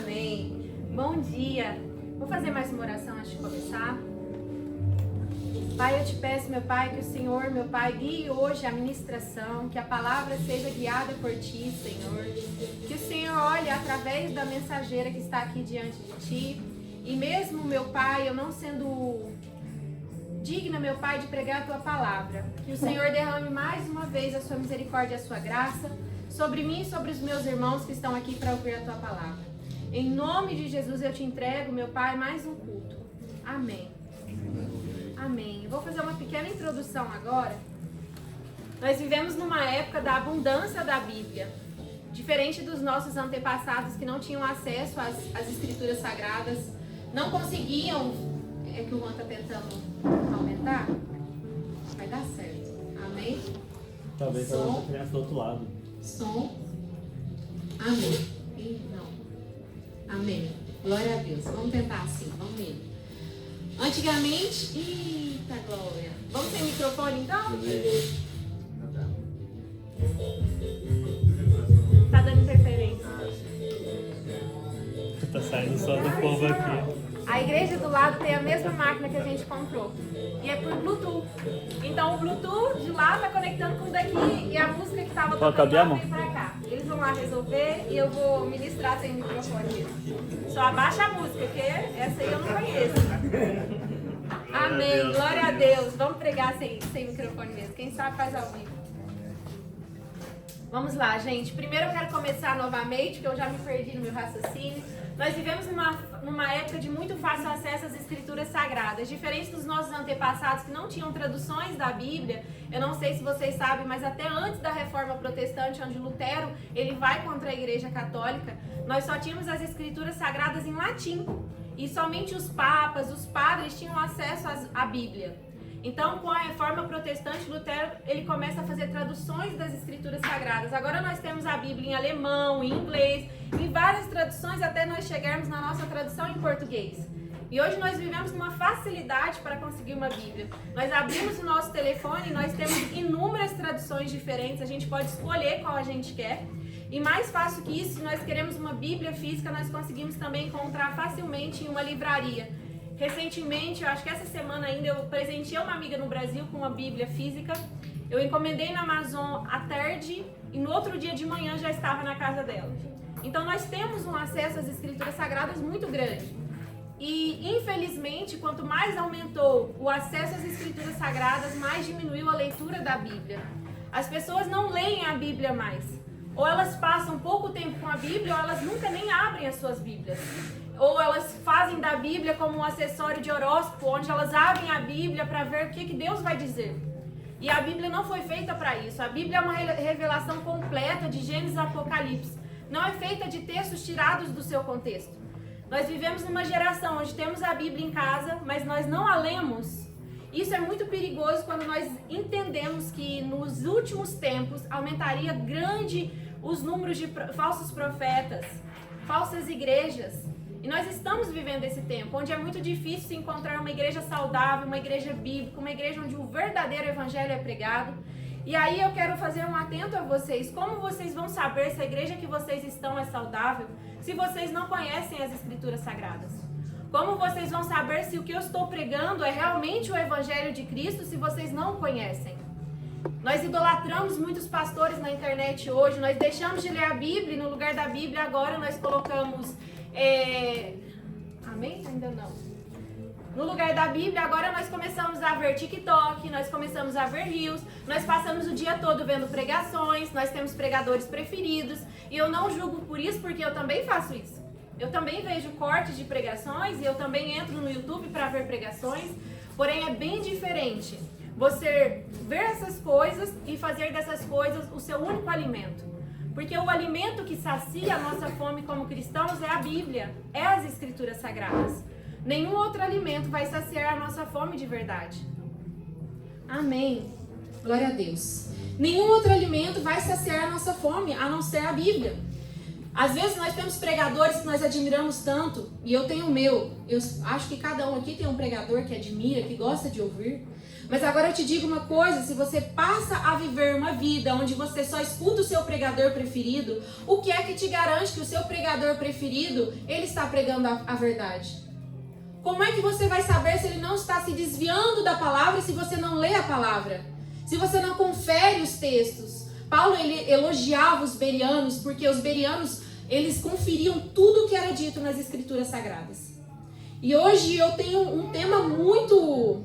Amém. Bom dia. Vou fazer mais uma oração antes de começar. Pai, eu te peço, meu Pai, que o Senhor, meu Pai, guie hoje a ministração, que a palavra seja guiada por Ti, Senhor. Que o Senhor olhe através da mensageira que está aqui diante de Ti. E mesmo, meu Pai, eu não sendo digna, meu Pai, de pregar a Tua palavra, que o Senhor derrame mais uma vez a Sua misericórdia e a Sua graça sobre mim e sobre os meus irmãos que estão aqui para ouvir a Tua palavra. Em nome de Jesus eu te entrego, meu Pai, mais um culto. Amém. Amém. Vou fazer uma pequena introdução agora. Nós vivemos numa época da abundância da Bíblia. Diferente dos nossos antepassados que não tinham acesso às escrituras sagradas, não conseguiam... É que o Juan está tentando aumentar? Vai dar certo. Amém? Talvez a outra criança do outro lado. Som. Amém. E não. Amém. Glória a Deus. Vamos tentar assim. Vamos ver. Antigamente... Eita, glória. Vamos sem microfone, então? Tá dando interferência. Tá saindo só do povo aqui. A igreja do lado tem a mesma máquina que a gente comprou. E é por Bluetooth. Então o Bluetooth de lá tá conectando com o daqui e a música que tava tocando vem pra cá. Eles vão lá resolver e eu vou ministrar sem microfone mesmo. Só abaixa a música, porque essa aí eu não conheço. Amém. Glória a Deus. Vamos pregar sem microfone mesmo. Quem sabe faz ao vivo. Vamos lá, gente. Primeiro eu quero começar novamente, porque eu já me perdi no meu raciocínio. Nós vivemos numa época de muito fácil acesso às escrituras sagradas. Diferente dos nossos antepassados que não tinham traduções da Bíblia. Eu não sei se vocês sabem, mas até antes da Reforma Protestante, onde Lutero ele vai contra a Igreja Católica, nós só tínhamos as escrituras sagradas em latim. E somente os papas, os padres tinham acesso à Bíblia. Então, com a Reforma Protestante, Lutero ele começa a fazer traduções das escrituras sagradas. Agora nós temos a Bíblia em alemão, em inglês, em várias traduções, até nós chegarmos na nossa tradução em português. E hoje nós vivemos uma facilidade para conseguir uma Bíblia. Nós abrimos o nosso telefone e nós temos inúmeras traduções diferentes, a gente pode escolher qual a gente quer. E mais fácil que isso, se nós queremos uma Bíblia física, nós conseguimos também encontrar facilmente em uma livraria. Recentemente, eu acho que essa semana ainda, eu presenteei uma amiga no Brasil com uma Bíblia física. Eu encomendei na Amazon à tarde e no outro dia de manhã já estava na casa dela. Então nós temos um acesso às escrituras sagradas muito grande. E infelizmente, quanto mais aumentou o acesso às escrituras sagradas, mais diminuiu a leitura da Bíblia. As pessoas não leem a Bíblia mais. Ou elas passam pouco tempo com a Bíblia, ou elas nunca nem abrem as suas Bíblias. Ou elas fazem da Bíblia como um acessório de horóscopo, onde elas abrem a Bíblia para ver o que Deus vai dizer. E a Bíblia não foi feita para isso. A Bíblia é uma revelação completa de Gênesis a Apocalipse. Não é feita de textos tirados do seu contexto. Nós vivemos numa geração onde temos a Bíblia em casa, mas nós não a lemos. Isso é muito perigoso quando nós entendemos que nos últimos tempos aumentaria grande os números de falsos profetas, falsas igrejas. E nós estamos vivendo esse tempo, onde é muito difícil se encontrar uma igreja saudável, uma igreja bíblica, uma igreja onde o verdadeiro evangelho é pregado. E aí eu quero fazer um atento a vocês. Como vocês vão saber se a igreja que vocês estão é saudável, se vocês não conhecem as escrituras sagradas? Como vocês vão saber se o que eu estou pregando é realmente o evangelho de Cristo, se vocês não conhecem? Nós idolatramos muitos pastores na internet hoje, nós deixamos de ler a Bíblia e no lugar da Bíblia agora nós colocamos... Amém? Ainda não. No lugar da Bíblia, agora nós começamos a ver TikTok, nós começamos a ver Reels, nós passamos o dia todo vendo pregações, nós temos pregadores preferidos, e eu não julgo por isso, porque eu também faço isso. Eu também vejo cortes de pregações, e eu também entro no YouTube para ver pregações, porém é bem diferente você ver essas coisas e fazer dessas coisas o seu único alimento. Porque o alimento que sacia a nossa fome como cristãos é a Bíblia, é as Escrituras Sagradas. Nenhum outro alimento vai saciar a nossa fome de verdade. Amém. Glória a Deus. Nenhum outro alimento vai saciar a nossa fome, a não ser a Bíblia. Às vezes nós temos pregadores que nós admiramos tanto, e eu tenho o meu. Eu acho que cada um aqui tem um pregador que admira, que gosta de ouvir. Mas agora eu te digo uma coisa, se você passa a viver uma vida onde você só escuta o seu pregador preferido, o que é que te garante que o seu pregador preferido, ele está pregando a verdade? Como é que você vai saber se ele não está se desviando da palavra se você não lê a palavra? Se você não confere os textos? Paulo, ele elogiava os bereanos, porque os bereanos, eles conferiam tudo o que era dito nas escrituras sagradas. E hoje eu tenho um tema muito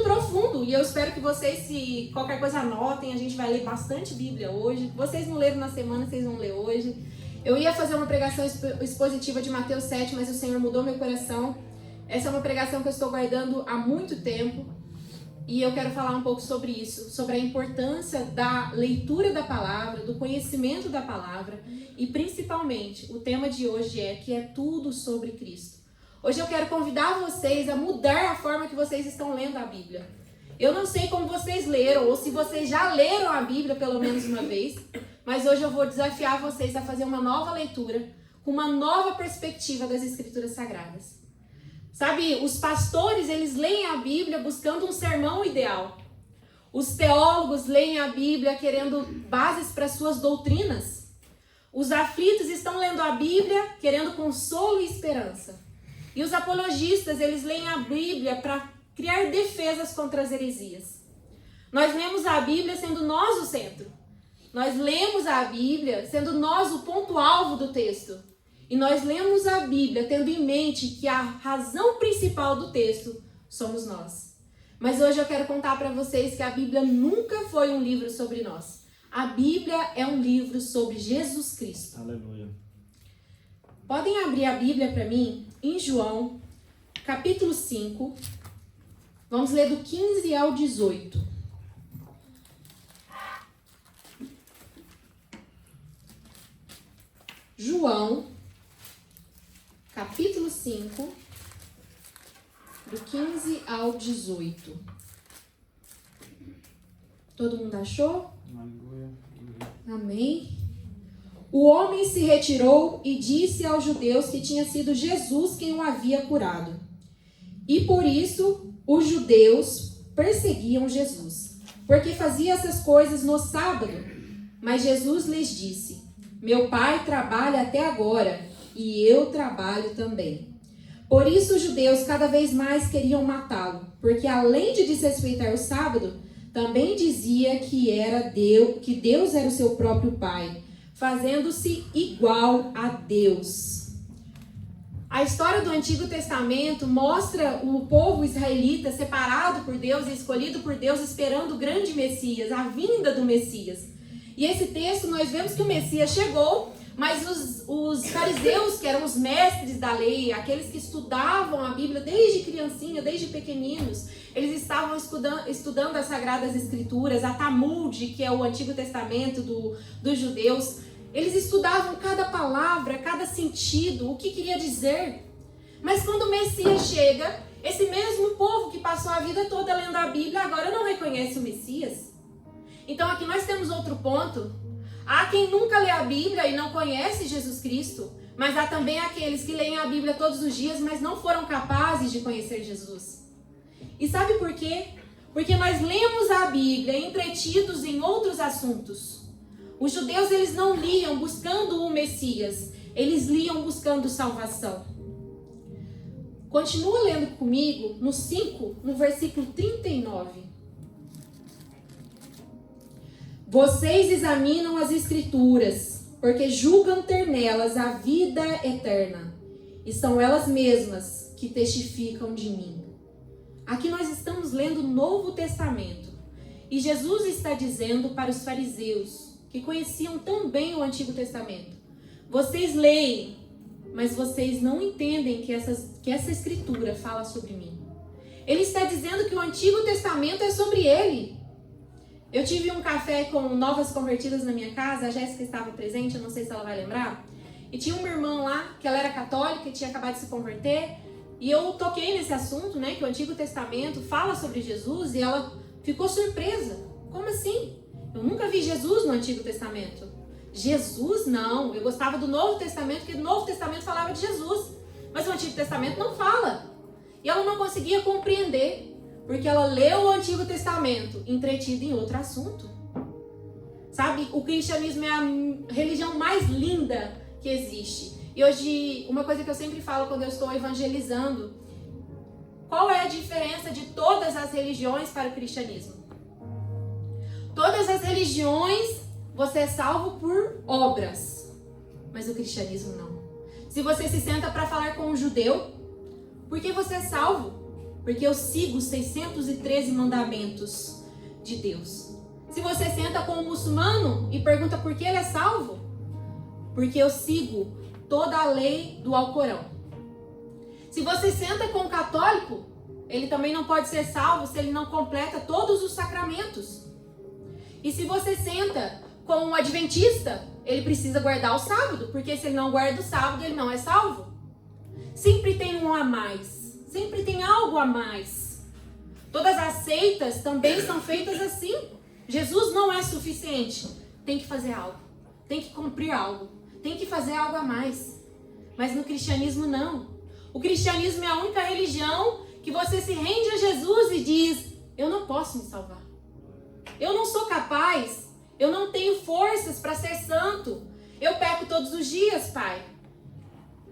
profundo, e eu espero que vocês, se qualquer coisa anotem, a gente vai ler bastante Bíblia hoje. Vocês não leram na semana, vocês vão ler hoje. Eu ia fazer uma pregação expositiva de Mateus 7, mas o Senhor mudou meu coração. Essa é uma pregação que eu estou guardando há muito tempo. E eu quero falar um pouco sobre isso, sobre a importância da leitura da palavra, do conhecimento da palavra e principalmente o tema de hoje que é tudo sobre Cristo. Hoje eu quero convidar vocês a mudar a forma que vocês estão lendo a Bíblia. Eu não sei como vocês leram ou se vocês já leram a Bíblia pelo menos uma vez, mas hoje eu vou desafiar vocês a fazer uma nova leitura com uma nova perspectiva das Escrituras Sagradas. Sabe, os pastores, eles leem a Bíblia buscando um sermão ideal. Os teólogos leem a Bíblia querendo bases para suas doutrinas. Os aflitos estão lendo a Bíblia querendo consolo e esperança. E os apologistas, eles leem a Bíblia para criar defesas contra as heresias. Nós lemos a Bíblia sendo nós o centro. Nós lemos a Bíblia sendo nós o ponto-alvo do texto. E nós lemos a Bíblia tendo em mente que a razão principal do texto somos nós. Mas hoje eu quero contar para vocês que a Bíblia nunca foi um livro sobre nós. A Bíblia é um livro sobre Jesus Cristo. Aleluia. Podem abrir a Bíblia para mim em João, capítulo 5. Vamos ler do 15 ao 18. João, capítulo 5, do 15 ao 18. Todo mundo achou? Aleluia. Amém. O homem se retirou e disse aos judeus que tinha sido Jesus quem o havia curado. E por isso os judeus perseguiam Jesus, porque fazia essas coisas no sábado. Mas Jesus lhes disse: meu Pai trabalha até agora, e eu trabalho também. Por isso os judeus cada vez mais queriam matá-lo, porque além de desrespeitar o sábado, também dizia que Deus era o seu próprio Pai, fazendo-se igual a Deus. A história do Antigo Testamento mostra o povo israelita separado por Deus e escolhido por Deus, esperando o grande Messias, a vinda do Messias. E esse texto nós vemos que o Messias chegou, mas os fariseus, que eram os mestres da lei, aqueles que estudavam a Bíblia desde criancinha, desde pequeninos, eles estavam estudando as Sagradas Escrituras, a Talmud, que é o Antigo Testamento dos judeus. Eles estudavam cada palavra, cada sentido, o que queria dizer. Mas quando o Messias chega, esse mesmo povo que passou a vida toda lendo a Bíblia, agora não reconhece o Messias. Então aqui nós temos outro ponto. Há quem nunca lê a Bíblia e não conhece Jesus Cristo, mas há também aqueles que leem a Bíblia todos os dias, mas não foram capazes de conhecer Jesus. E sabe por quê? Porque nós lemos a Bíblia entretidos em outros assuntos. Os judeus, eles não liam buscando o Messias, eles liam buscando salvação. Continua lendo comigo no 5, no versículo 39. Vocês examinam as Escrituras, porque julgam ter nelas a vida eterna, e são elas mesmas que testificam de mim. Aqui nós estamos lendo o Novo Testamento, e Jesus está dizendo para os fariseus, que conheciam tão bem o Antigo Testamento: vocês leem, mas vocês não entendem que essa Escritura fala sobre mim. Ele está dizendo que o Antigo Testamento é sobre ele. Eu tive um café com novas convertidas na minha casa, a Jéssica estava presente, eu não sei se ela vai lembrar. E tinha uma irmã lá, que ela era católica e tinha acabado de se converter. E eu toquei nesse assunto, né, que o Antigo Testamento fala sobre Jesus, e ela ficou surpresa. Como assim? Eu nunca vi Jesus no Antigo Testamento. Jesus, não. Eu gostava do Novo Testamento, porque o Novo Testamento falava de Jesus. Mas o Antigo Testamento não fala. E ela não conseguia compreender, porque ela leu o Antigo Testamento entretida em outro assunto. Sabe, o cristianismo é a religião mais linda que existe. E hoje, uma coisa que eu sempre falo quando eu estou evangelizando, qual é a diferença de todas as religiões para o cristianismo? Todas as religiões, você é salvo por obras, mas o cristianismo não. Se você se senta para falar com um judeu, por que você é salvo? Porque eu sigo os 613 mandamentos de Deus. Se você senta com um muçulmano e pergunta por que ele é salvo, porque eu sigo toda a lei do Alcorão. Se você senta com um católico, ele também não pode ser salvo se ele não completa todos os sacramentos. E se você senta com um adventista, ele precisa guardar o sábado, porque se ele não guarda o sábado, ele não é salvo. Sempre tem um a mais, sempre tem algo a mais. Todas as seitas também são feitas assim. Jesus não é suficiente, tem que fazer algo, tem que cumprir algo, tem que fazer algo a mais. Mas no cristianismo não. O cristianismo é a única religião que você se rende a Jesus e diz: eu não posso me salvar. Eu não sou capaz, eu não tenho forças para ser santo. Eu peco todos os dias, Pai.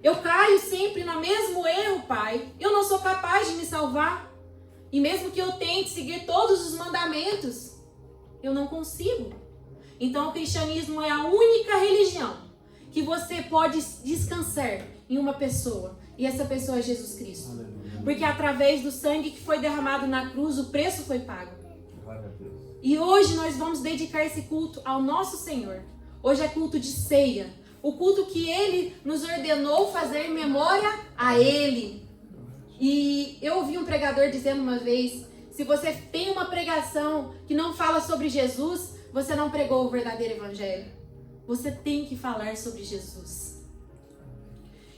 Eu caio sempre no mesmo erro, Pai. Eu não sou capaz de me salvar. E mesmo que eu tente seguir todos os mandamentos, eu não consigo. Então o cristianismo é a única religião que você pode descansar em uma pessoa. E essa pessoa é Jesus Cristo. Aleluia. Porque através do sangue que foi derramado na cruz, o preço foi pago. Glória a Deus. E hoje nós vamos dedicar esse culto ao nosso Senhor. Hoje é culto de ceia. O culto que Ele nos ordenou fazer em memória a Ele. E eu ouvi um pregador dizendo uma vez: se você tem uma pregação que não fala sobre Jesus, você não pregou o verdadeiro evangelho. Você tem que falar sobre Jesus.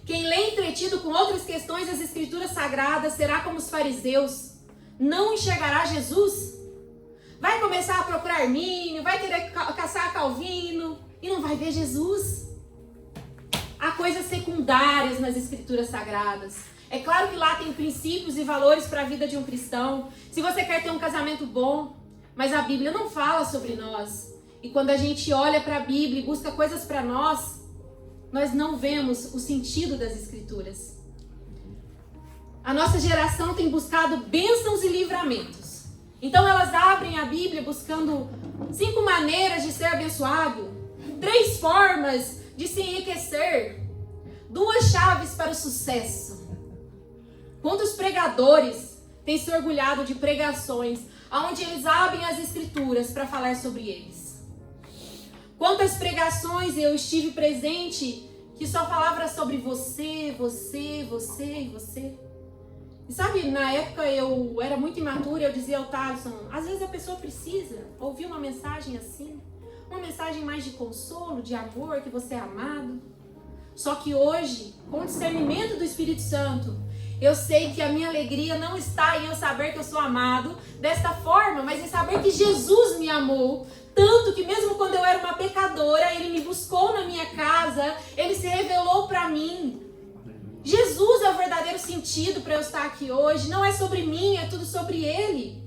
Quem lê entretido com outras questões das escrituras sagradas será como os fariseus. Não enxergará Jesus. Vai começar a procurar Armínio, vai querer caçar Calvino e não vai ver Jesus. Há coisas secundárias nas escrituras sagradas. É claro que lá tem princípios e valores para a vida de um cristão. Se você quer ter um casamento bom, mas a Bíblia não fala sobre nós. E quando a gente olha para a Bíblia e busca coisas para nós não vemos o sentido das escrituras. A nossa geração tem buscado bênçãos e livramentos. Então elas abrem a Bíblia buscando 5 maneiras de ser abençoado, 3 formas de se enriquecer, 2 chaves para o sucesso. Quantos pregadores têm se orgulhado de pregações onde eles abrem as escrituras para falar sobre eles? Quantas pregações eu estive presente que só falava sobre você, você, você e você? E sabe, na época eu era muito imatura, eu dizia ao Thaleson, às vezes a pessoa precisa ouvir uma mensagem assim, uma mensagem mais de consolo, de amor, que você é amado. Só que hoje, com o discernimento do Espírito Santo, eu sei que a minha alegria não está em eu saber que eu sou amado desta forma, mas em saber que Jesus me amou. Tanto que mesmo quando eu era uma pecadora, Ele me buscou na minha casa, Ele se revelou para mim. Jesus é o verdadeiro sentido para eu estar aqui hoje. Não é sobre mim, é tudo sobre Ele.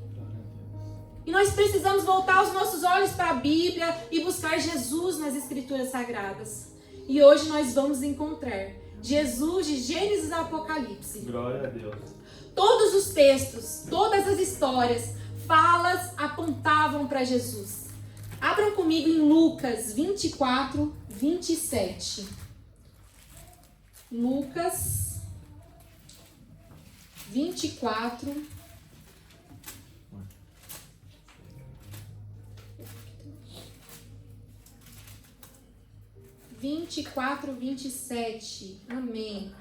E nós precisamos voltar os nossos olhos para a Bíblia e buscar Jesus nas Escrituras Sagradas. E hoje nós vamos encontrar Jesus de Gênesis a Apocalipse. Glória a Deus. Todos os textos, todas as histórias, falas apontavam para Jesus. Abram comigo em Lucas 24, 27. Lucas 24, 27. Amém.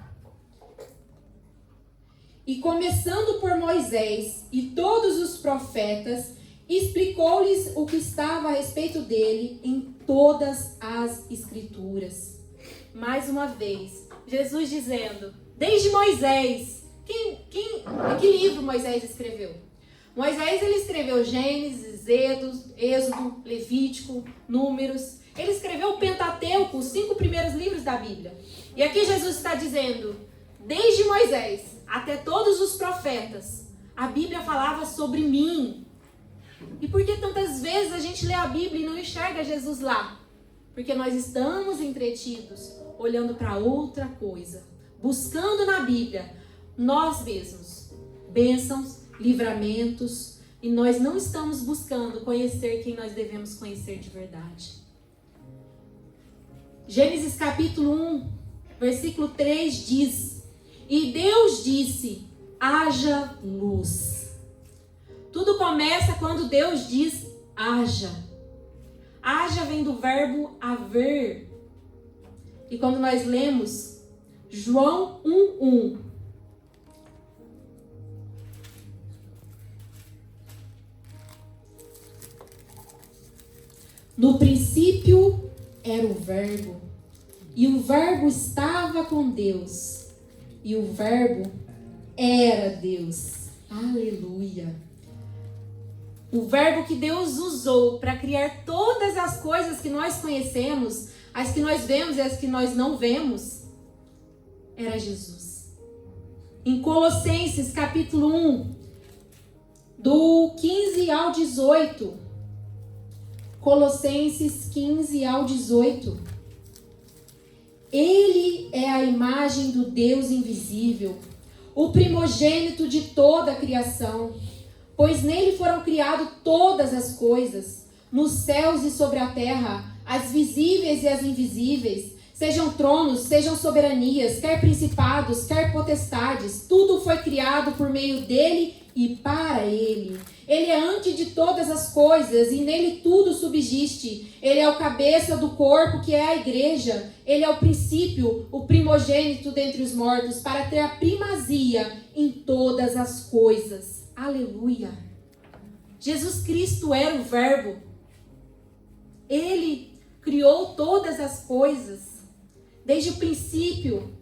E começando por Moisés e todos os profetas, explicou-lhes o que estava a respeito dele em todas as escrituras. Mais uma vez, Jesus dizendo, desde Moisés, que livro Moisés escreveu? Moisés ele escreveu Gênesis, Êxodo, Levítico, Números. Ele escreveu o Pentateuco, os 5 primeiros livros da Bíblia. E aqui Jesus está dizendo, desde Moisés até todos os profetas, a Bíblia falava sobre mim. E por que tantas vezes a gente lê a Bíblia e não enxerga Jesus lá? Porque nós estamos entretidos, olhando para outra coisa, buscando na Bíblia nós mesmos, bênçãos, livramentos, e nós não estamos buscando conhecer quem nós devemos conhecer de verdade. Gênesis capítulo 1, versículo 3 diz: E Deus disse, haja luz. Tudo começa quando Deus diz, haja. Haja vem do verbo haver. E quando nós lemos João 1:1, no princípio era o verbo, e o verbo estava com Deus, e o verbo era Deus. Aleluia! O verbo que Deus usou para criar todas as coisas que nós conhecemos, as que nós vemos e as que nós não vemos, era Jesus. Em Colossenses capítulo 1, do 15 ao 18, Colossenses 15 ao 18. Ele é a imagem do Deus invisível, o primogênito de toda a criação, pois nele foram criadas todas as coisas, nos céus e sobre a terra, as visíveis e as invisíveis, sejam tronos, sejam soberanias, quer principados, quer potestades, tudo foi criado por meio dele e para ele. Ele é antes de todas as coisas e nele tudo subsiste. Ele é o cabeça do corpo, que é a igreja. Ele é o princípio, o primogênito dentre os mortos, para ter a primazia em todas as coisas. Aleluia! Jesus Cristo era o verbo. Ele criou todas as coisas. Desde o princípio.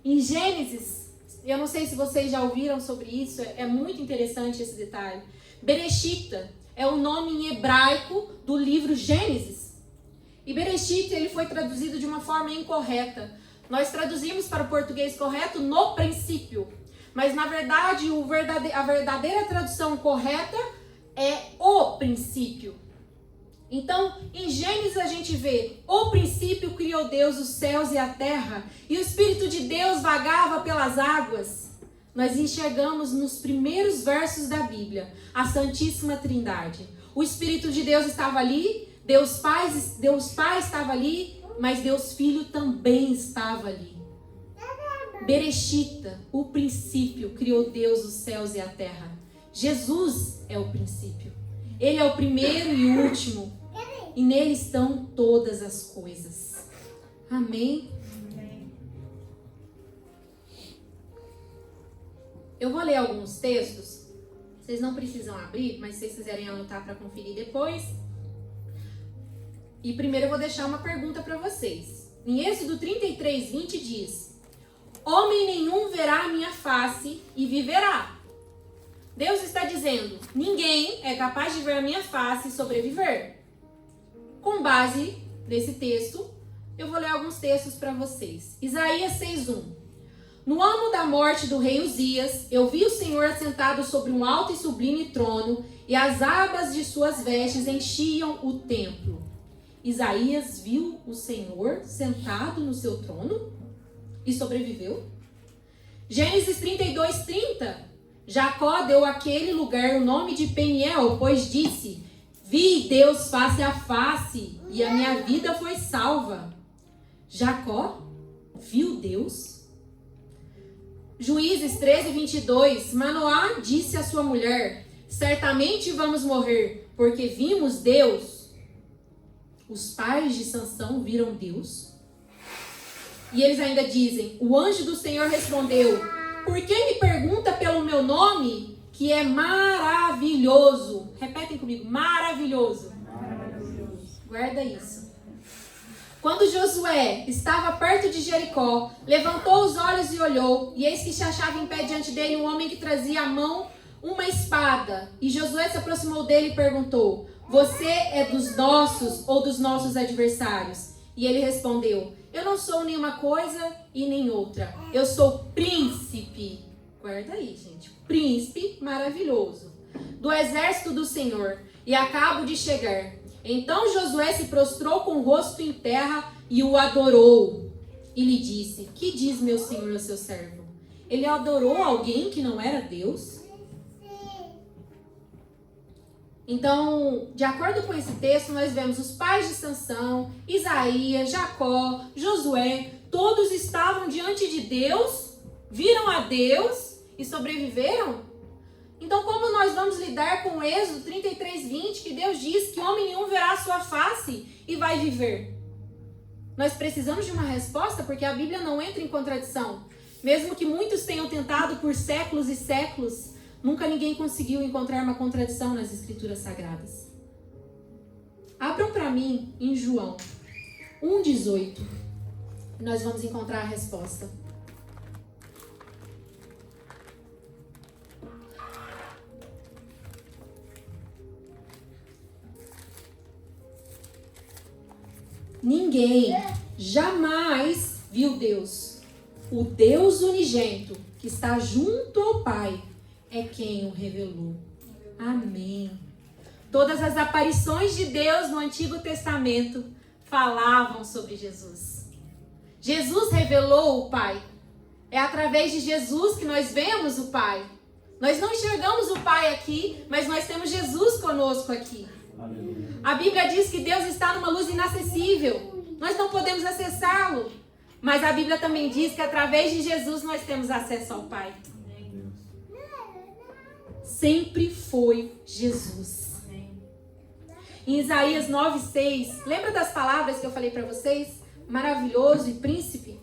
Em Gênesis, eu não sei se vocês já ouviram sobre isso, é muito interessante esse detalhe. Bereshita é o nome em hebraico do livro Gênesis. E Bereshit, ele foi traduzido de uma forma incorreta. Nós traduzimos para o português correto no princípio. Mas na verdade, a verdadeira tradução correta é o princípio. Então, em Gênesis a gente vê, o princípio criou Deus os céus e a terra, e o Espírito de Deus vagava pelas águas. Nós enxergamos nos primeiros versos da Bíblia a Santíssima Trindade. O Espírito de Deus estava ali, Deus Pai estava ali, mas Deus Filho também estava ali. Bereshita, o princípio, criou Deus os céus e a terra. Jesus é o princípio. Ele é o primeiro e o último. E nele estão todas as coisas. Amém? Eu vou ler alguns textos. Vocês não precisam abrir, mas se vocês quiserem anotar para conferir depois. E primeiro eu vou deixar uma pergunta para vocês. Em Êxodo 33:20 diz: Homem nenhum verá a minha face e viverá. Deus está dizendo, ninguém é capaz de ver a minha face e sobreviver. Com base nesse texto, eu vou ler alguns textos para vocês. Isaías 6:1. No ano da morte do rei Uzias, eu vi o Senhor assentado sobre um alto e sublime trono, e as abas de suas vestes enchiam o templo. Isaías viu o Senhor sentado no seu trono e sobreviveu. Gênesis 32:30. Jacó deu àquele lugar o nome de Peniel, pois disse: Vi Deus face a face, e a minha vida foi salva. Jacó viu Deus. Juízes 13:22. Manoá disse à sua mulher: Certamente vamos morrer, porque vimos Deus. Os pais de Sansão viram Deus. E eles ainda dizem: O anjo do Senhor respondeu: Por que me pergunta pelo meu nome, que é maravilhoso? Repetem comigo: maravilhoso. Maravilhoso. Guarda isso. Quando Josué estava perto de Jericó, levantou os olhos e olhou, e eis que se achava em pé diante dele um homem que trazia à mão uma espada. E Josué se aproximou dele e perguntou: Você é dos nossos ou dos nossos adversários? E ele respondeu: eu não sou nenhuma coisa e nem outra. Eu sou príncipe. Guarda aí, gente. Príncipe maravilhoso do exército do Senhor. E acabo de chegar. Então Josué se prostrou com o rosto em terra e o adorou. E lhe disse: que diz meu senhor ao seu servo? Ele adorou alguém que não era Deus? Então, de acordo com esse texto, nós vemos os pais de Sansão, Isaías, Jacó, Josué, todos estavam diante de Deus, viram a Deus e sobreviveram. Então, como nós vamos lidar com o Êxodo 33:20, que Deus diz que homem nenhum verá a sua face e vai viver? Nós precisamos de uma resposta, porque a Bíblia não entra em contradição. Mesmo que muitos tenham tentado por séculos e séculos, nunca ninguém conseguiu encontrar uma contradição nas Escrituras Sagradas. Abram para mim em João 1,18. Nós vamos encontrar a resposta. Ninguém jamais viu Deus. O Deus unigênito que está junto ao Pai é quem o revelou. Amém. Todas as aparições de Deus no Antigo Testamento falavam sobre Jesus. Jesus revelou o Pai. É através de Jesus que nós vemos o Pai. Nós não enxergamos o Pai aqui, mas nós temos Jesus conosco aqui. Aleluia. A Bíblia diz que Deus está numa luz inacessível. Nós não podemos acessá-lo. Mas a Bíblia também diz que através de Jesus nós temos acesso ao Pai. Sempre foi Jesus. Em Isaías 9:6, lembra das palavras que eu falei para vocês? Maravilhoso e príncipe.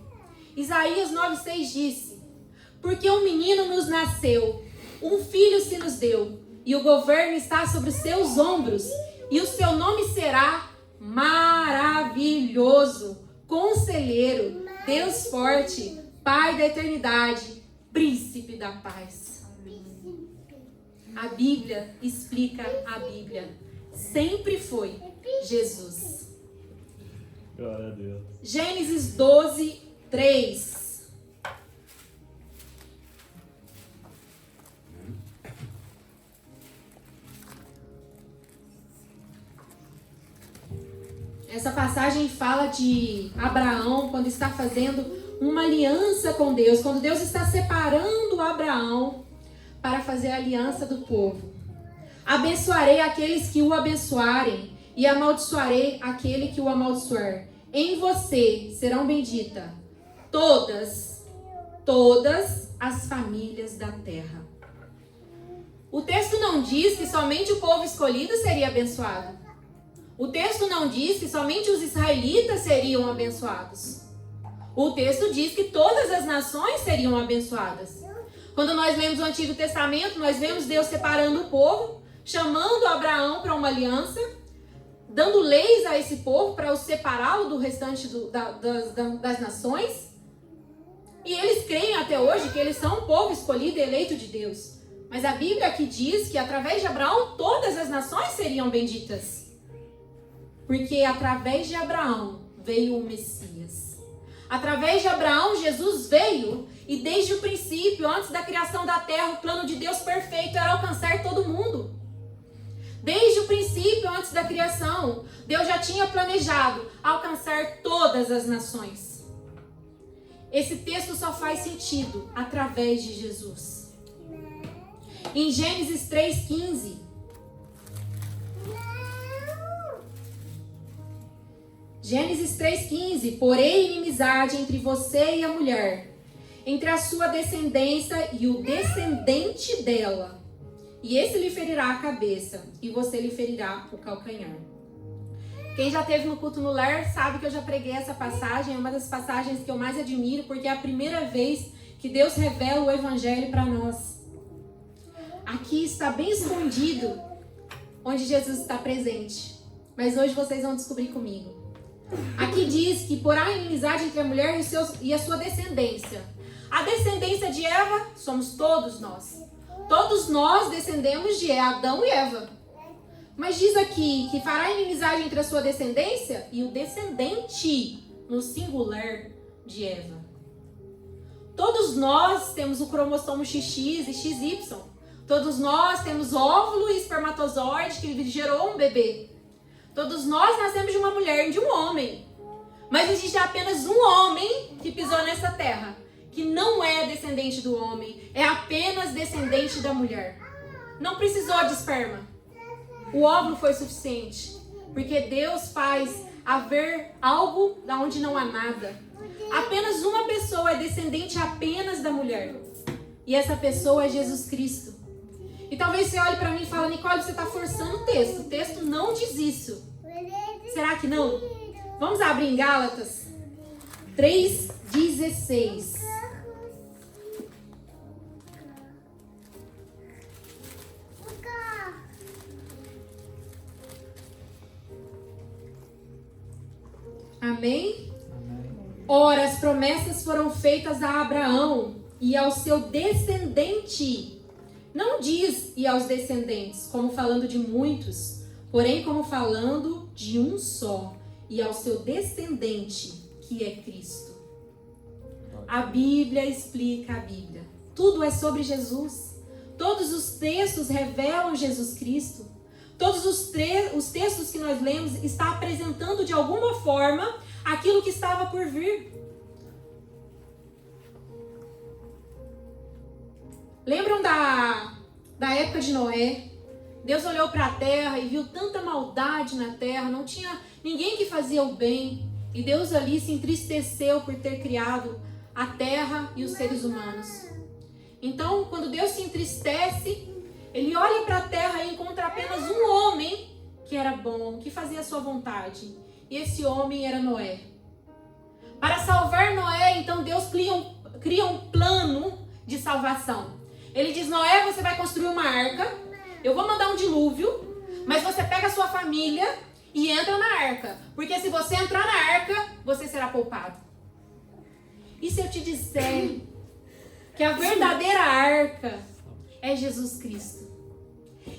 Isaías 9:6 disse: porque um menino nos nasceu, um filho se nos deu, e o governo está sobre os seus ombros, e o seu nome será Maravilhoso, Conselheiro, Deus Forte, Pai da Eternidade, Príncipe da Paz. A Bíblia explica a Bíblia. Sempre foi Jesus. Glória a Deus. Gênesis 12:3. Essa passagem fala de Abraão quando está fazendo uma aliança com Deus. Quando Deus está separando Abraão para fazer a aliança do povo. Abençoarei aqueles que o abençoarem e amaldiçoarei aquele que o amaldiçoar. Em você serão benditas todas as famílias da terra. O texto não diz que somente o povo escolhido seria abençoado. O texto não diz que somente os israelitas seriam abençoados. O texto diz que todas as nações seriam abençoadas. Quando nós lemos o Antigo Testamento, nós vemos Deus separando o povo, chamando Abraão para uma aliança, dando leis a esse povo para o separá-lo do restante das nações. E eles creem até hoje que eles são um povo escolhido e eleito de Deus. Mas a Bíblia aqui diz que através de Abraão todas as nações seriam benditas. Porque através de Abraão veio o Messias. Através de Abraão, Jesus veio. E desde o princípio, antes da criação da terra, o plano de Deus perfeito era alcançar todo mundo. Desde o princípio, antes da criação, Deus já tinha planejado alcançar todas as nações. Esse texto só faz sentido através de Jesus. Em Gênesis 3:15, Gênesis 3:15, porém inimizade entre você e a mulher, entre a sua descendência e o descendente dela. E esse lhe ferirá a cabeça, e você lhe ferirá o calcanhar. Quem já esteve no culto no lar sabe que eu já preguei essa passagem. É uma das passagens que eu mais admiro, porque é a primeira vez que Deus revela o Evangelho para nós. Aqui está bem escondido onde Jesus está presente. Mas hoje vocês vão descobrir comigo. Aqui diz que porá inimizade entre a mulher e a sua descendência. A descendência de Eva somos todos nós. Todos nós descendemos de Adão e Eva. Mas diz aqui que fará inimizade entre a sua descendência e o descendente, no singular, de Eva. Todos nós temos o cromossomo XX e XY. Todos nós temos óvulo e espermatozoide que gerou um bebê. Todos nós nascemos de uma mulher e de um homem. Mas existe apenas um homem que pisou nessa terra, que não é descendente do homem, é apenas descendente da mulher. Não precisou de esperma. O óvulo foi suficiente, porque Deus faz haver algo da onde não há nada. Apenas uma pessoa é descendente apenas da mulher. E essa pessoa é Jesus Cristo. E talvez você olhe para mim e fale, Nicole, você está forçando o texto. O texto não diz isso. Será que não? Vamos abrir em Gálatas 3:16. Amém? Ora, as promessas foram feitas a Abraão e ao seu descendente. Não diz e aos descendentes, como falando de muitos, porém como falando de um só, e ao seu descendente, que é Cristo. A Bíblia explica a Bíblia. Tudo é sobre Jesus. Todos os textos revelam Jesus Cristo. Todos os textos que nós lemos estão apresentando de alguma forma aquilo que estava por vir. Lembram da época de Noé? Deus olhou para a terra e viu tanta maldade na terra, não tinha ninguém que fazia o bem. E Deus ali se entristeceu por ter criado a terra e os seres humanos. Então, quando Deus se entristece, Ele olha para a terra e encontra apenas um homem que era bom, que fazia a sua vontade. E esse homem era Noé. Para salvar Noé, então Deus cria um plano de salvação. Ele diz, Noé, você vai construir uma arca, eu vou mandar um dilúvio, mas você pega a sua família e entra na arca. Porque se você entrar na arca, você será poupado. E se eu te disser que a verdadeira arca é Jesus Cristo?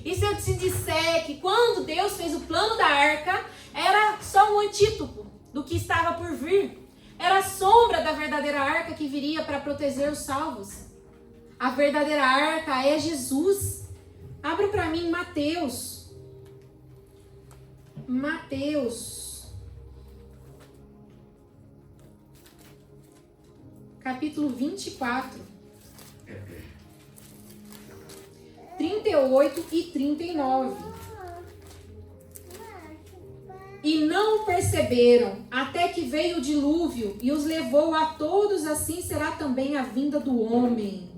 E se eu te disser que quando Deus fez o plano da arca, era só um antídoto do que estava por vir? Era a sombra da verdadeira arca que viria para proteger os salvos. A verdadeira arca é Jesus. Abra para mim Mateus. Mateus. Capítulo 24. 38 e 39. E não perceberam, até que veio o dilúvio e os levou a todos, assim será também a vinda do homem.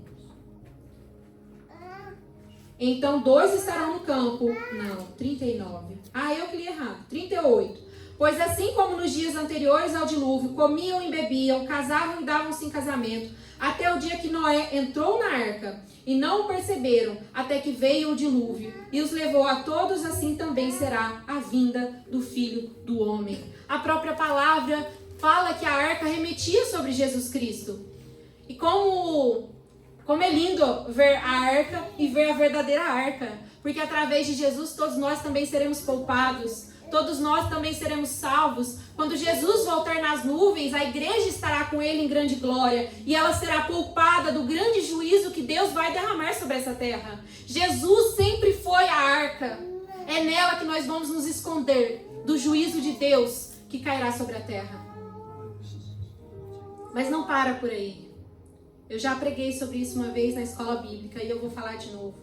Então 2 estarão no campo. Não, 39. Eu que li errado. 38. Pois assim como nos dias anteriores ao dilúvio, comiam e bebiam, casavam e davam-se em casamento, até o dia que Noé entrou na arca, e não o perceberam, até que veio o dilúvio, e os levou a todos, assim também será a vinda do Filho do Homem. A própria palavra fala que a arca remetia sobre Jesus Cristo. E como é lindo ver a arca e ver a verdadeira arca, porque através de Jesus todos nós também seremos poupados, todos nós também seremos salvos. Quando Jesus voltar nas nuvens, a igreja estará com ele em grande glória e ela será poupada do grande juízo que Deus vai derramar sobre essa terra. Jesus sempre foi a arca, é nela que nós vamos nos esconder do juízo de Deus que cairá sobre a terra. Mas não para por aí. Eu já preguei sobre isso uma vez na escola bíblica e eu vou falar de novo.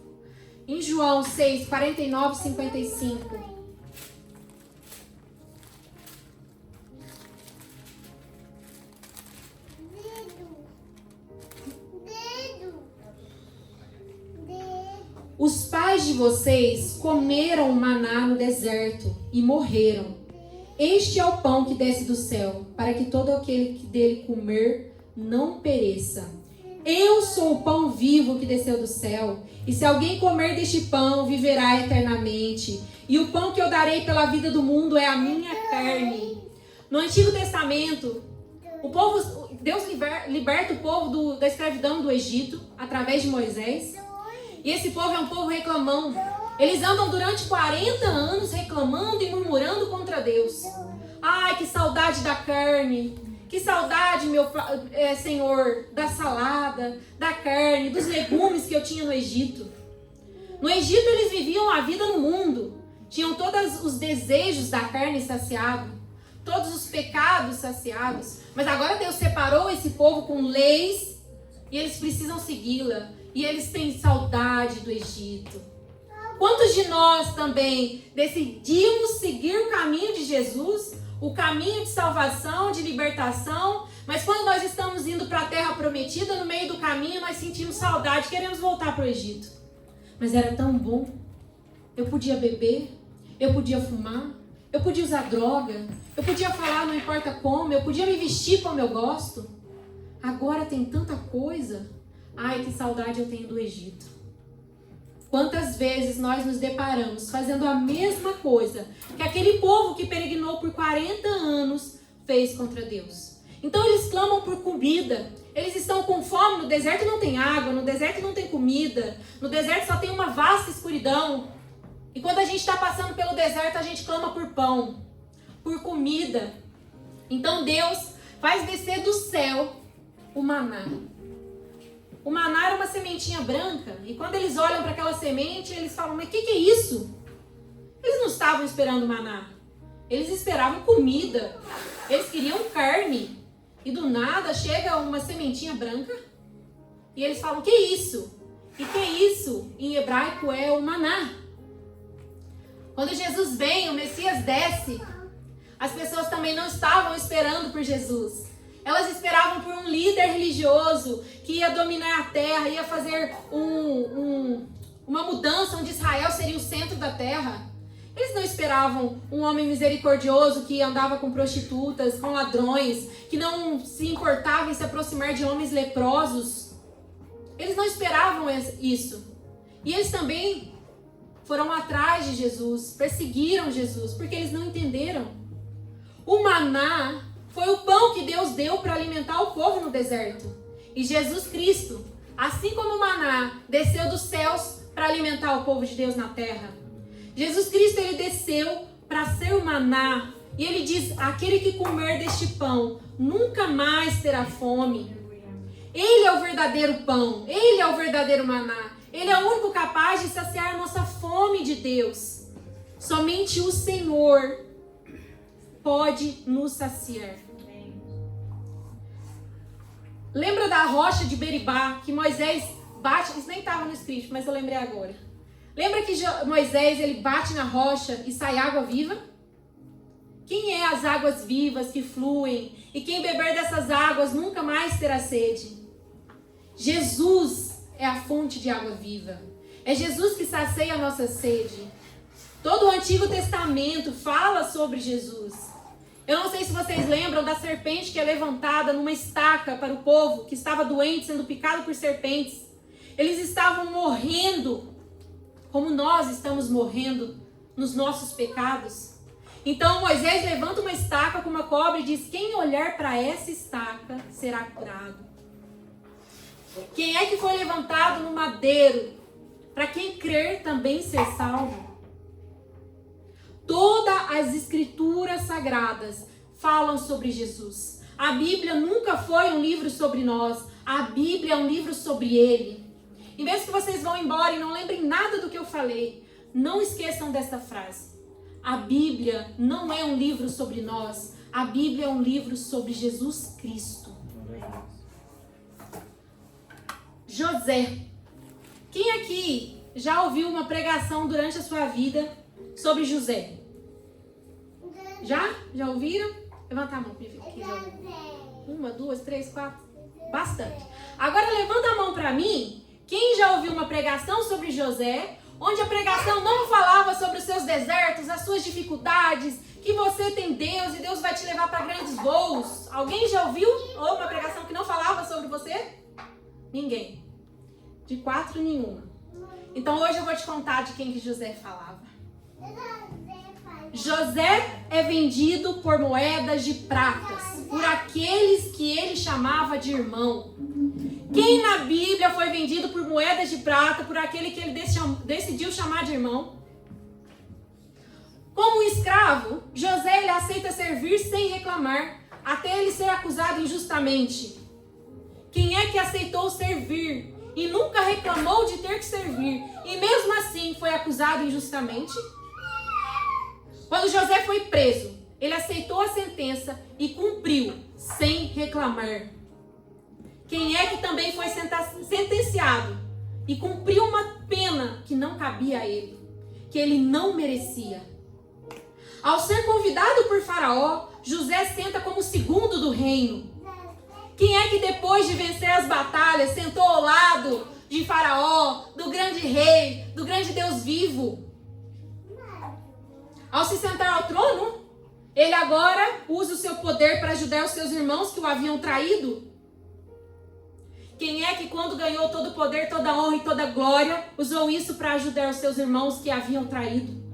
Em João 6, 49 e 55. Os pais de vocês comeram maná no deserto e morreram. Este é o pão que desce do céu, para que todo aquele que dele comer não pereça. Eu sou o pão vivo que desceu do céu, e se alguém comer deste pão, viverá eternamente. E o pão que eu darei pela vida do mundo é a minha carne. No Antigo Testamento, Deus liberta o povo da escravidão do Egito, através de Moisés. E esse povo é um povo reclamão. Eles andam durante 40 anos reclamando e murmurando contra Deus. Ai, que saudade da carne. Que saudade, meu Senhor, da salada, da carne, dos legumes que eu tinha no Egito. No Egito eles viviam a vida no mundo. Tinham todos os desejos da carne saciados. Todos os pecados saciados. Mas agora Deus separou esse povo com leis. E eles precisam segui-la. E eles têm saudade do Egito. Quantos de nós também decidimos seguir o caminho de Jesus? O caminho de salvação, de libertação. Mas quando nós estamos indo para a terra prometida, no meio do caminho nós sentimos saudade. Queremos voltar para o Egito. Mas era tão bom. Eu podia beber. Eu podia fumar. Eu podia usar droga. Eu podia falar não importa como. Eu podia me vestir como eu gosto. Agora tem tanta coisa. Ai, que saudade eu tenho do Egito. Quantas vezes nós nos deparamos fazendo a mesma coisa que aquele povo que peregrinou por 40 anos fez contra Deus. Então eles clamam por comida. Eles estão com fome. No deserto não tem água. No deserto não tem comida. No deserto só tem uma vasta escuridão. E quando a gente está passando pelo deserto, a gente clama por pão, por comida. Então Deus faz descer do céu o maná. O maná era uma sementinha branca. E quando eles olham para aquela semente, eles falam, mas o que é isso? Eles não estavam esperando maná. Eles esperavam comida. Eles queriam carne. E do nada chega uma sementinha branca. E eles falam, que é isso? E que é isso? Em hebraico é o maná. Quando Jesus vem, o Messias desce. As pessoas também não estavam esperando por Jesus. Elas esperavam por um líder religioso que ia dominar a terra, ia fazer uma mudança onde Israel seria o centro da terra. Eles não esperavam um homem misericordioso que andava com prostitutas, com ladrões, que não se importava em se aproximar de homens leprosos. Eles não esperavam isso. E eles também foram atrás de Jesus, perseguiram Jesus, porque eles não entenderam. O maná foi o pão que Deus deu para alimentar o povo no deserto. E Jesus Cristo, assim como o maná desceu dos céus para alimentar o povo de Deus na terra, Jesus Cristo, ele desceu para ser o maná. E ele diz, aquele que comer deste pão nunca mais terá fome. Ele é o verdadeiro pão, ele é o verdadeiro maná. Ele é o único capaz de saciar a nossa fome de Deus. Somente o Senhor pode nos saciar. Lembra da rocha de Beribá, que Moisés bate, isso nem estava no script, mas eu lembrei agora. Lembra que Moisés, ele bate na rocha e sai água viva? Quem é as águas vivas que fluem? E quem beber dessas águas nunca mais terá sede? Jesus é a fonte de água viva. É Jesus que sacia a nossa sede. Todo o Antigo Testamento fala sobre Jesus. Eu não sei se vocês lembram da serpente que é levantada numa estaca para o povo que estava doente, sendo picado por serpentes. Eles estavam morrendo, como nós estamos morrendo nos nossos pecados. Então Moisés levanta uma estaca com uma cobra e diz, quem olhar para essa estaca será curado. Quem é que foi levantado no madeiro? Para quem crer também ser salvo. Todas as escrituras sagradas falam sobre Jesus. A Bíblia nunca foi um livro sobre nós. A Bíblia é um livro sobre Ele. Em vez que vocês vão embora e não lembrem nada do que eu falei, não esqueçam desta frase. A Bíblia não é um livro sobre nós. A Bíblia é um livro sobre Jesus Cristo. José. Quem aqui já ouviu uma pregação durante a sua vida sobre José? Já? Já ouviram? Levanta a mão. Uma, duas, três, quatro. Bastante. Agora levanta a mão para mim. Quem já ouviu uma pregação sobre José, onde a pregação não falava sobre os seus desertos, as suas dificuldades, que você tem Deus e Deus vai te levar para grandes voos? Alguém já ouviu uma pregação que não falava sobre você? Ninguém. De 4, nenhuma. Então hoje eu vou te contar de quem que José falava. José é vendido por moedas de pratas, por aqueles que ele chamava de irmão. Quem na Bíblia foi vendido por moedas de prata por aquele que ele decidiu chamar de irmão? Como um escravo, José ele aceita servir sem reclamar, até ele ser acusado injustamente. Quem é que aceitou servir e nunca reclamou de ter que servir, e mesmo assim foi acusado injustamente? Quando José foi preso, ele aceitou a sentença e cumpriu sem reclamar. Quem é que também foi sentenciado e cumpriu uma pena que não cabia a ele, que ele não merecia? Ao ser convidado por Faraó, José senta como segundo do reino. Quem é que depois de vencer as batalhas sentou ao lado de Faraó, do grande rei, do grande Deus vivo? Ao se sentar ao trono, ele agora usa o seu poder para ajudar os seus irmãos que o haviam traído. Quem é que quando ganhou todo o poder, toda a honra e toda a glória, usou isso para ajudar os seus irmãos que haviam traído?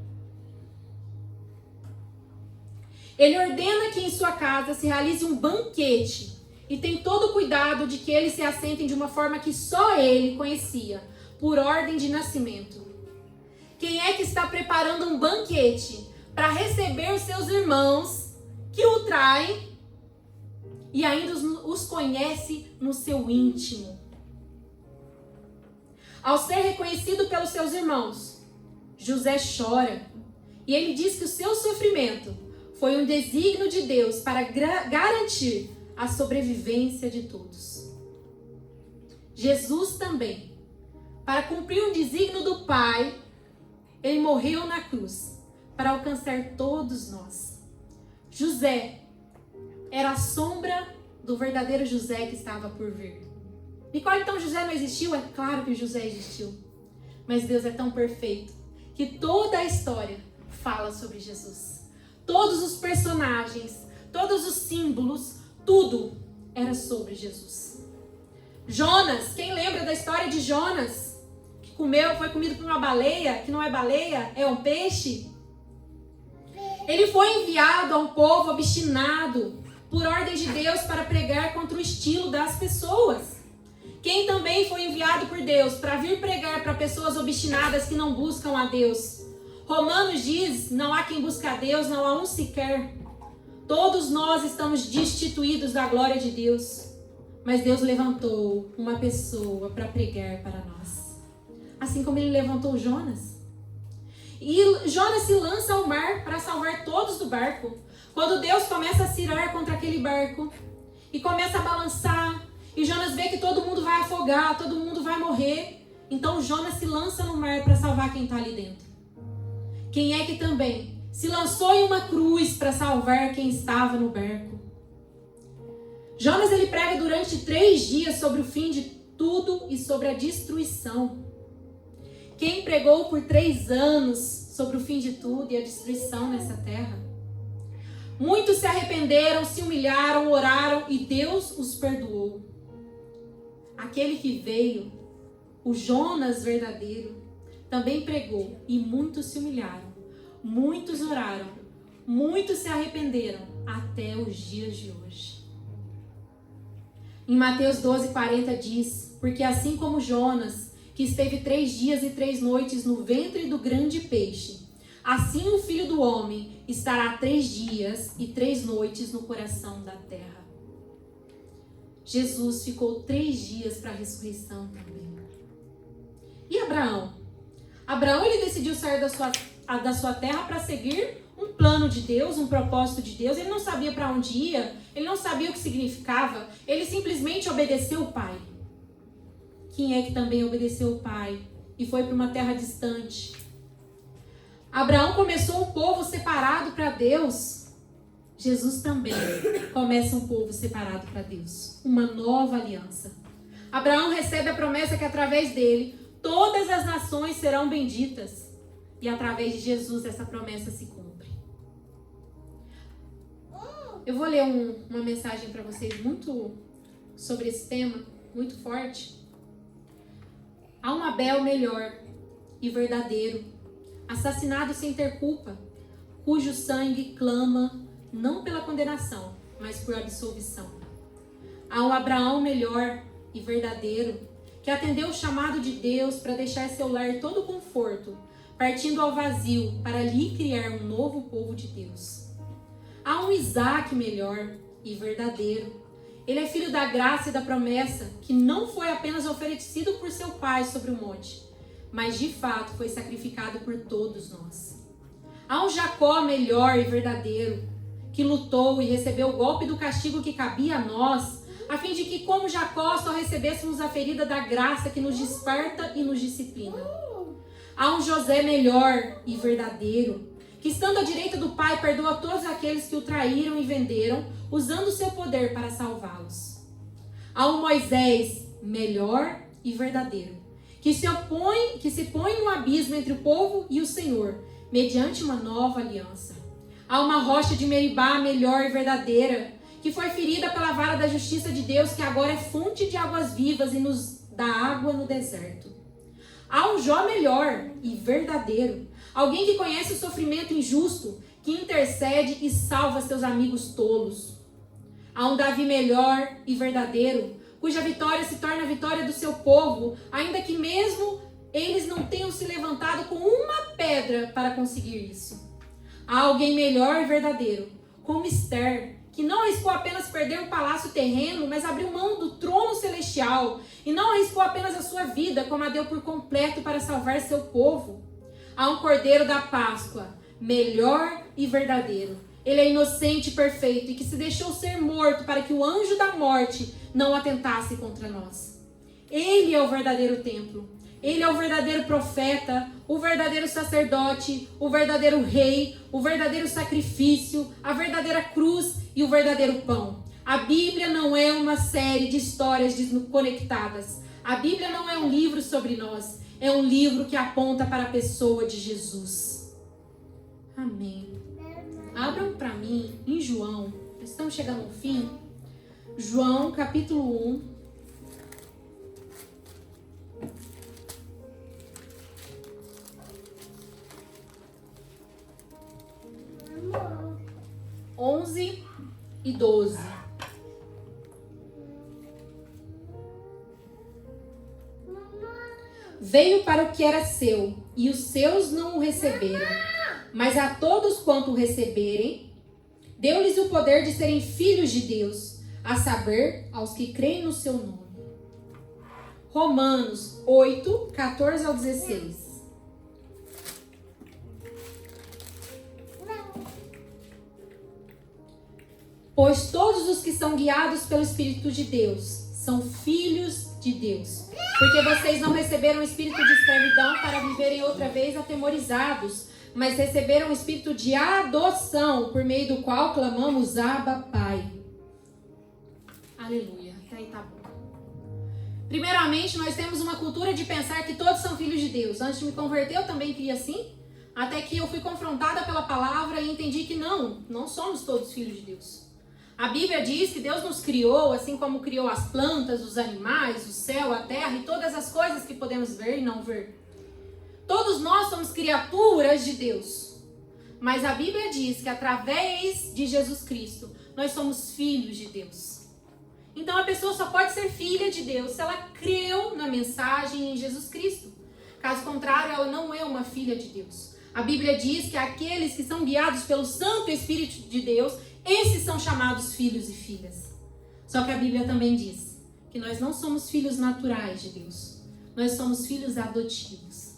Ele ordena que em sua casa se realize um banquete e tem todo o cuidado de que eles se assentem de uma forma que só ele conhecia, por ordem de nascimento. Quem é que está preparando um banquete para receber os seus irmãos que o traem e ainda os conhece no seu íntimo? Ao ser reconhecido pelos seus irmãos, José chora e ele diz que o seu sofrimento foi um desígnio de Deus para garantir a sobrevivência de todos. Jesus também, para cumprir um desígnio do Pai, ele morreu na cruz para alcançar todos nós. José era a sombra do verdadeiro José que estava por vir. Nicole, então José não existiu? É claro que José existiu. Mas Deus é tão perfeito que toda a história fala sobre Jesus. Todos os personagens, todos os símbolos, tudo era sobre Jesus. Jonas, quem lembra da história de Jonas? Que foi comido por uma baleia, que não é baleia, é um peixe. Ele foi enviado a um povo obstinado, por ordem de Deus, para pregar contra o estilo das pessoas. Quem também foi enviado por Deus para vir pregar para pessoas obstinadas que não buscam a Deus? Romanos diz, não há quem busque a Deus, não há um sequer. Todos nós estamos destituídos da glória de Deus. Mas Deus levantou uma pessoa para pregar para nós. Assim como ele levantou Jonas. E Jonas se lança ao mar para salvar todos do barco. Quando Deus começa a se irar contra aquele barco e começa a balançar, e Jonas vê que todo mundo vai afogar, todo mundo vai morrer, então Jonas se lança no mar para salvar quem está ali dentro. Quem é que também se lançou em uma cruz para salvar quem estava no barco? Jonas ele prega durante 3 dias sobre o fim de tudo e sobre a destruição. Quem pregou por 3 anos sobre o fim de tudo e a destruição nessa terra? Muitos se arrependeram, se humilharam, oraram e Deus os perdoou. Aquele que veio, o Jonas verdadeiro, também pregou e muitos se humilharam, muitos oraram, muitos se arrependeram até os dias de hoje. Em Mateus 12:40 diz, porque assim como Jonas, que esteve 3 dias e 3 noites no ventre do grande peixe, assim o Filho do Homem estará 3 dias e 3 noites no coração da terra. Jesus ficou 3 dias para a ressurreição também. E Abraão? Abraão ele decidiu sair da sua terra para seguir um plano de Deus, um propósito de Deus. Ele não sabia para onde ia, ele não sabia o que significava, ele simplesmente obedeceu o Pai. Quem é que também obedeceu o Pai e foi para uma terra distante? Abraão começou um povo separado para Deus. Jesus também começa um povo separado para Deus. Uma nova aliança. Abraão recebe a promessa que através dele todas as nações serão benditas. E através de Jesus essa promessa se cumpre. Eu vou ler uma mensagem para vocês muito sobre esse tema, muito forte. Há um Abel melhor e verdadeiro, assassinado sem ter culpa, cujo sangue clama não pela condenação, mas por absolvição. Há um Abraão melhor, e verdadeiro, que atendeu o chamado de Deus para deixar seu lar todo conforto, partindo ao vazio para ali criar um novo povo de Deus. Há um Isaac melhor e verdadeiro. Ele é filho da graça e da promessa, que não foi apenas oferecido por seu pai sobre o monte, mas de fato foi sacrificado por todos nós. Há um Jacó melhor e verdadeiro, que lutou e recebeu o golpe do castigo que cabia a nós, a fim de que, como Jacó, só recebêssemos a ferida da graça que nos desperta e nos disciplina. Há um José melhor e verdadeiro, que estando à direita do Pai, perdoa todos aqueles que o traíram e venderam, usando o seu poder para salvá-los. Há um Moisés melhor e verdadeiro, que se põe no abismo entre o povo e o Senhor, mediante uma nova aliança. Há uma rocha de Meribá melhor e verdadeira, que foi ferida pela vara da justiça de Deus, que agora é fonte de águas vivas e nos dá água no deserto. Há um Jó melhor e verdadeiro, alguém que conhece o sofrimento injusto, que intercede e salva seus amigos tolos. Há um Davi melhor e verdadeiro, cuja vitória se torna a vitória do seu povo, ainda que mesmo eles não tenham se levantado com uma pedra para conseguir isso. Há alguém melhor e verdadeiro, como Esther, que não arriscou apenas perder um palácio terreno, mas abriu mão do trono celestial, e não arriscou apenas a sua vida, como a deu por completo para salvar seu povo. Há um Cordeiro da Páscoa, melhor e verdadeiro. Ele é inocente e perfeito, e que se deixou ser morto para que o anjo da morte não atentasse contra nós. Ele é o verdadeiro templo. Ele é o verdadeiro profeta, o verdadeiro sacerdote, o verdadeiro rei, o verdadeiro sacrifício, a verdadeira cruz e o verdadeiro pão. A Bíblia não é uma série de histórias desconectadas. A Bíblia não é um livro sobre nós. É um livro que aponta para a pessoa de Jesus. Amém. Abram para mim em João. Estamos chegando ao fim. João, capítulo 1. (11 e 12). Veio para o que era seu, e os seus não o receberam. Mas a todos quanto o receberem, deu-lhes o poder de serem filhos de Deus, a saber, aos que creem no seu nome. Romanos 8, 14 ao 16. Pois todos os que são guiados pelo Espírito de Deus são filhos de Deus. Porque vocês não receberam o espírito de escravidão para viverem outra vez atemorizados, mas receberam o espírito de adoção, por meio do qual clamamos Abba, Pai. Aleluia. Até aí tá bom. Primeiramente, nós temos uma cultura de pensar que todos são filhos de Deus. Antes de me converter, eu também queria assim. Até que eu fui confrontada pela palavra e entendi que não somos todos filhos de Deus. A Bíblia diz que Deus nos criou, assim como criou as plantas, os animais, o céu, a terra e todas as coisas que podemos ver e não ver. Todos nós somos criaturas de Deus. Mas a Bíblia diz que através de Jesus Cristo, nós somos filhos de Deus. Então a pessoa só pode ser filha de Deus se ela creu na mensagem em Jesus Cristo. Caso contrário, ela não é uma filha de Deus. A Bíblia diz que aqueles que são guiados pelo Santo Espírito de Deus, esses são chamados filhos e filhas. Só que a Bíblia também diz que nós não somos filhos naturais de Deus. Nós somos filhos adotivos.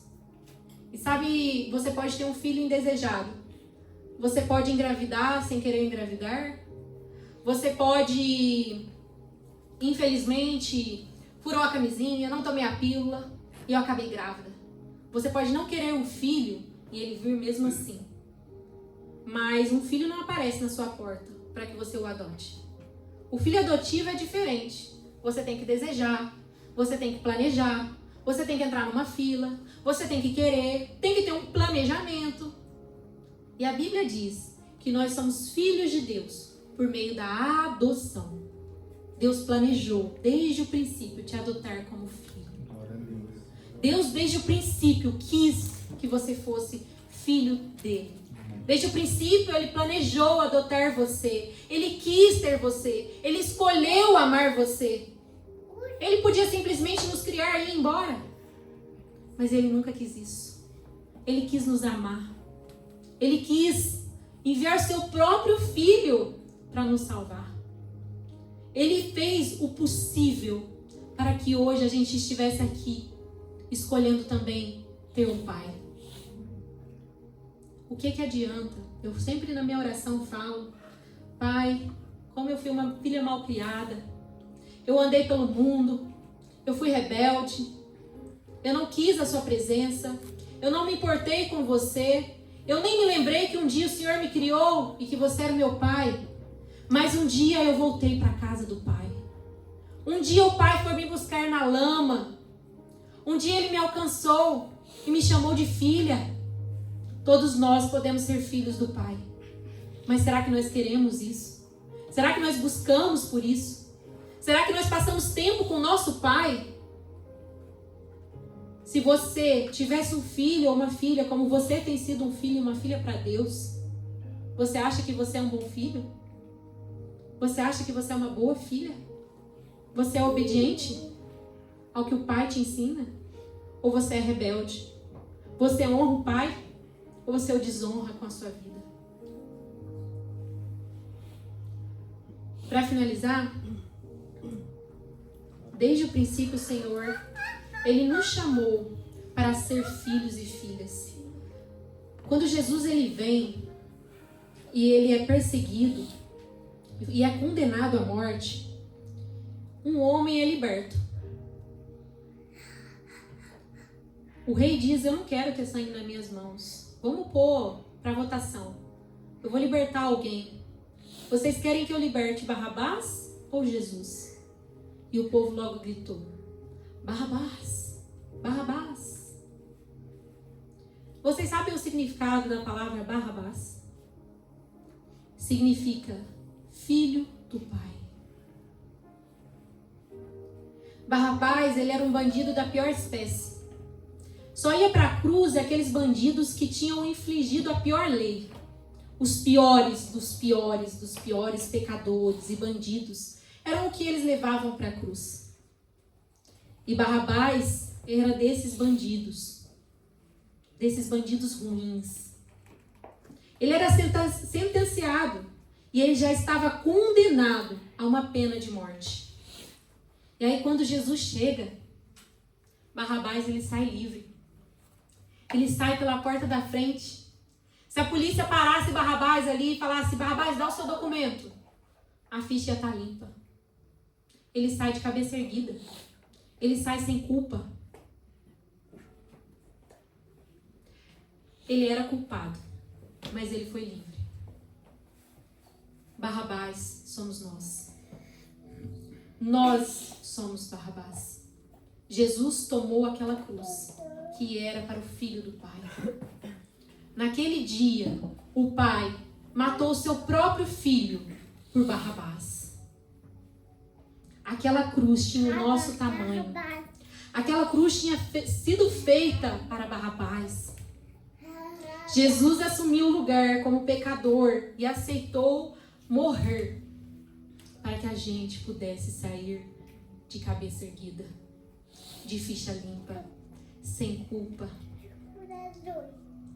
E sabe, você pode ter um filho indesejado. Você pode engravidar sem querer engravidar. Você pode, infelizmente, furou a camisinha, não tomei a pílula e eu acabei grávida. Você pode não querer um filho e ele vir mesmo assim. Mas um filho não aparece na sua porta para que você o adote. O filho adotivo é diferente. Você tem que desejar, você tem que planejar, você tem que entrar numa fila, você tem que querer, tem que ter um planejamento. E a Bíblia diz que nós somos filhos de Deus por meio da adoção. Deus planejou desde o princípio te adotar como filho. Deus desde o princípio quis que você fosse filho dele. Desde o princípio, ele planejou adotar você. Ele quis ter você. Ele escolheu amar você. Ele podia simplesmente nos criar e ir embora. Mas Ele nunca quis isso. Ele quis nos amar. Ele quis enviar seu próprio Filho para nos salvar. Ele fez o possível para que hoje a gente estivesse aqui, escolhendo também ter um Pai. O que adianta? Eu sempre na minha oração falo: Pai, como eu fui uma filha mal criada, eu andei pelo mundo, eu fui rebelde, eu não quis a sua presença, eu não me importei com você, eu nem me lembrei que um dia o Senhor me criou e que você era meu Pai, mas um dia eu voltei para a casa do Pai. Um dia o Pai foi me buscar na lama, um dia Ele me alcançou e me chamou de filha. Todos nós podemos ser filhos do Pai, mas será que nós queremos isso? Será que nós buscamos por isso? Será que nós passamos tempo com o nosso Pai? Se você tivesse um filho ou uma filha, como você tem sido um filho e uma filha para Deus, você acha que você é um bom filho? Você acha que você é uma boa filha? Você é obediente ao que o Pai te ensina? Ou você é rebelde? Você honra o Pai ou você o desonra com a sua vida? Para finalizar, desde o princípio o Senhor, Ele nos chamou para ser filhos e filhas. Quando Jesus ele vem e ele é perseguido e é condenado à morte, um homem é liberto. O rei diz: eu não quero ter sangue nas minhas mãos. Vamos pôr para votação. Eu vou libertar alguém. Vocês querem que eu liberte Barrabás ou Jesus? E o povo logo gritou: Barrabás, Barrabás. Vocês sabem o significado da palavra Barrabás? Significa filho do Pai. Barrabás, ele era um bandido da pior espécie. Só ia para a cruz aqueles bandidos que tinham infligido a pior lei. Os piores dos piores, dos piores pecadores e bandidos eram o que eles levavam para a cruz. E Barrabás era desses bandidos ruins. Ele era sentenciado e ele já estava condenado a uma pena de morte. E aí quando Jesus chega, Barrabás ele sai livre. Ele sai pela porta da frente. Se a polícia parasse Barrabás ali e falasse: Barrabás, dá o seu documento, a ficha ia estar limpa. Ele sai de cabeça erguida. Ele sai sem culpa. Ele era culpado, mas ele foi livre. Barrabás somos nós. Nós somos Barrabás. Jesus tomou aquela cruz que era para o Filho do Pai. Naquele dia, o Pai matou o seu próprio filho por Barrabás. Aquela cruz tinha o nosso tamanho. Aquela cruz tinha sido feita para Barrabás. Jesus assumiu o lugar como pecador e aceitou morrer para que a gente pudesse sair de cabeça erguida, de ficha limpa, sem culpa.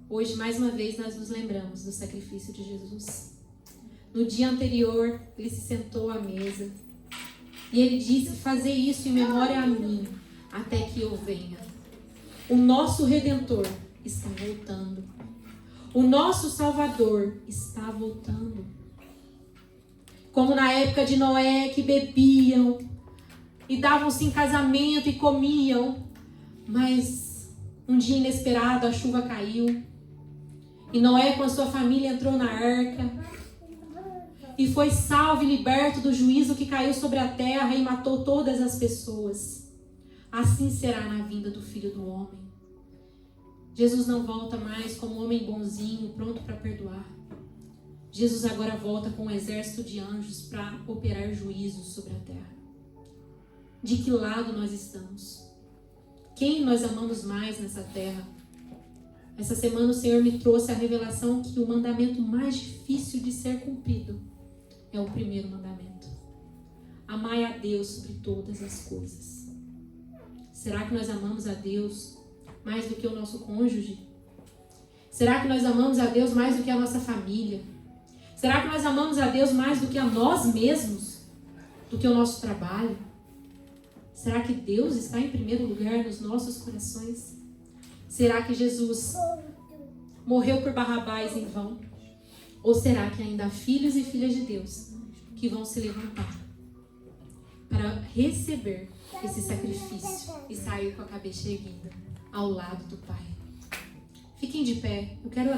Hoje, mais uma vez, nós nos lembramos do sacrifício de Jesus. No dia anterior, ele se sentou à mesa e ele disse: fazer isso em memória a mim, até que eu venha. O nosso Redentor está voltando. O nosso Salvador está voltando. Como na época de Noé, que bebiam e davam-se em casamento e comiam, mas um dia inesperado a chuva caiu e Noé com a sua família entrou na arca e foi salvo e liberto do juízo que caiu sobre a terra e matou todas as pessoas. Assim será na vinda do Filho do Homem. Jesus não volta mais como um homem bonzinho, pronto para perdoar. Jesus agora volta com um exército de anjos para operar juízo sobre a terra. De que lado nós estamos? Quem nós amamos mais nessa terra? Essa semana o Senhor me trouxe a revelação que o mandamento mais difícil de ser cumprido é o primeiro mandamento. Amai a Deus sobre todas as coisas. Será que nós amamos a Deus mais do que o nosso cônjuge? Será que nós amamos a Deus mais do que a nossa família? Será que nós amamos a Deus mais do que a nós mesmos? Do que o nosso trabalho? Será que Deus está em primeiro lugar nos nossos corações? Será que Jesus morreu por Barrabás em vão? Ou será que ainda há filhos e filhas de Deus que vão se levantar para receber esse sacrifício e sair com a cabeça erguida ao lado do Pai? Fiquem de pé, eu quero orar.